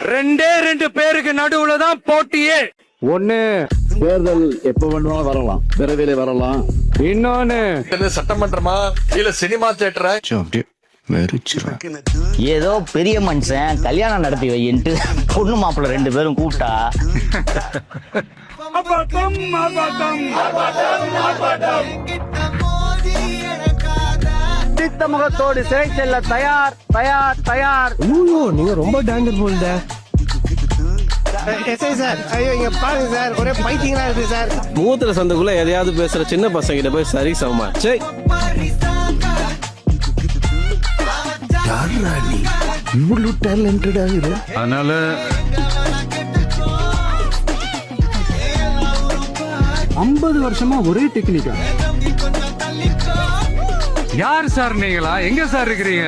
ரெண்டு பேருக்கு நடுவுல தான் போட்டியே. ஒண்ணு தேர்தல் எப்ப வேணுமாலும் வரலாம், விரைவிலே வரலாம். இன்னொன்னு சட்டமன்றமா இல்ல சினிமா தியேட்டரா? ஏதோ பெரிய மனுஷன் கல்யாணம் நடத்தி வையின்ட்டு பொண்ணு மாப்பிள்ள 2 பேரும் கூப்பிட்டா முகத்தோடு சிறை செல்ல தயார் தயார் தயார். நீங்க ரொம்ப டேஞ்சர் போல்ட. சார் ஐயோ இங்க பாருங்க சார், ஒரே பைத்தியங்களா இருக்கு சார். மூத்திர சந்துக்குள்ள எதையாவது பேசுற சின்ன பசங்க கிட்ட போய் சரி சமமா. சரி இவ்வளவு டேலண்டட் ஆகுது. அதனால 50 வருஷமா ஒரே டெக்னிக்கா? யார் சார் நீங்களா? எங்க சார் இருக்கிறீங்க?